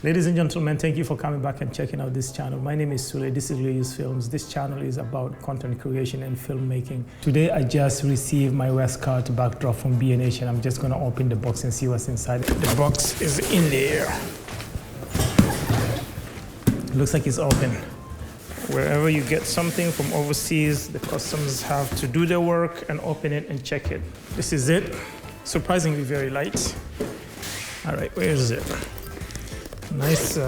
Ladies and gentlemen, thank you for coming back and checking out this channel. My name is Sule. This is Reuse Films. This channel is about content creation and filmmaking. Today, I just received my Westcott backdrop from B&H, and I'm just gonna open the box and see what's inside. The box is in there. It looks like it's open. Wherever you get something from overseas, the customs have to do their work and open it and check it. This is it. Surprisingly very light. All right, where is it? Nice,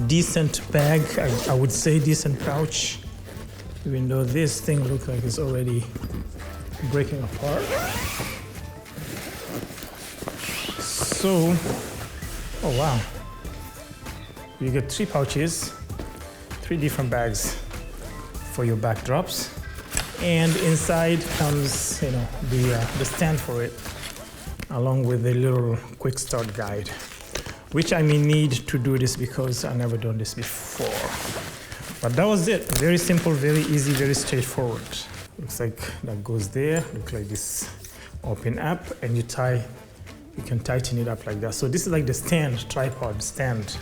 decent bag. I would say decent pouch, even though this thing looks like it's already breaking apart. So, oh wow. You get 3 pouches, 3 different bags for your backdrops. And inside comes, the stand for it, along with a little quick start guide, which I may need to do this because I've never done this before. But that was it. Very simple, very easy, very straightforward. Looks like that goes there. Looks like this open up, and you can tighten it up like that. So this is like the stand, tripod stand.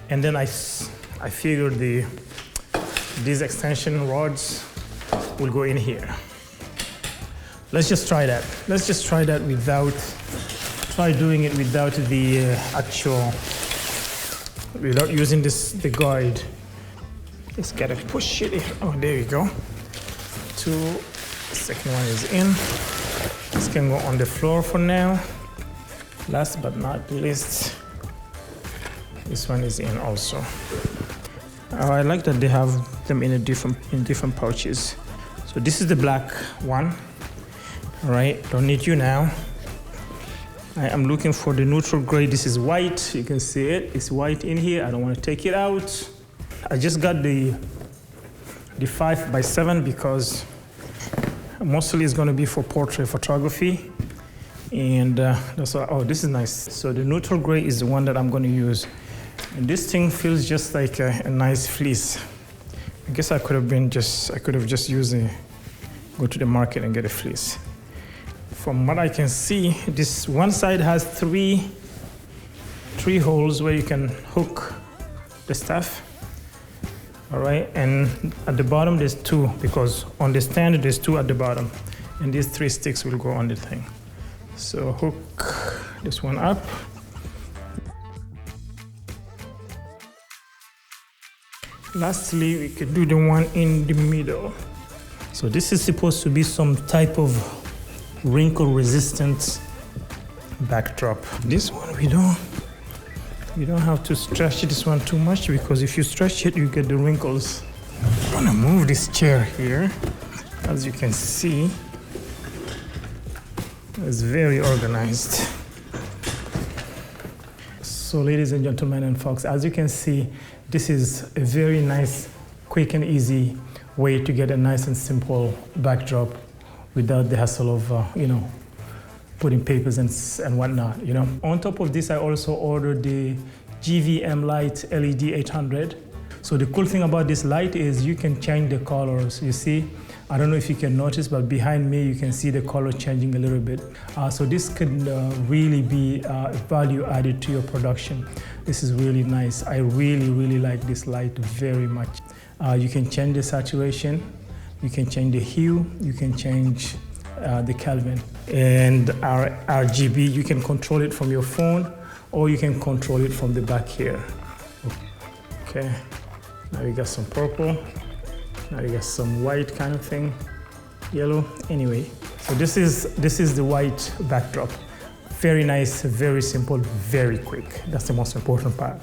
And then I figured these extension rods will go in here. Let's just try that. Let's just try that try doing it without without using the guide. Just gotta push it in. Oh, there you go. The second one is in. This can go on the floor for now. Last but not least, this one is in also. I like that they have them in different pouches. So this is the black one. All right, don't need you now. I am looking for the neutral gray. This is white. You can see it. It's white in here. I don't want to take it out. I just got the 5x7 because mostly it's going to be for portrait photography. And that's why. Oh, this is nice. So the neutral gray is the one that I'm going to use. And this thing feels just like a nice fleece. I guess I could have just used go to the market and get a fleece. From what I can see, this one side has three holes where you can hook the stuff. All right, and at the bottom there's 2 because on the stand there's 2 at the bottom, and these 3 sticks will go on the thing. So hook this one up. Lastly, we could do the one in the middle. So this is supposed to be some type of wrinkle-resistant backdrop. This one we don't have to stretch this one too much, because if you stretch it, you get the wrinkles. I'm gonna move this chair here. As you can see, it's very organized. So ladies and gentlemen and folks, as you can see, this is a very nice, quick and easy way to get a nice and simple backdrop without the hassle of, putting papers and whatnot, On top of this, I also ordered the GVM Light LED 800. So the cool thing about this light is you can change the colors. You see, I don't know if you can notice, but behind me, you can see the color changing a little bit. So this could really be value added to your production. This is really nice. I really, really like this light very much. You can change the saturation. You can change the hue, you can change the Kelvin. And our RGB, you can control it from your phone, or you can control it from the back here. Okay, now you got some purple, now you got some white kind of thing, yellow, anyway. So this is the white backdrop. Very nice, very simple, very quick. That's the most important part.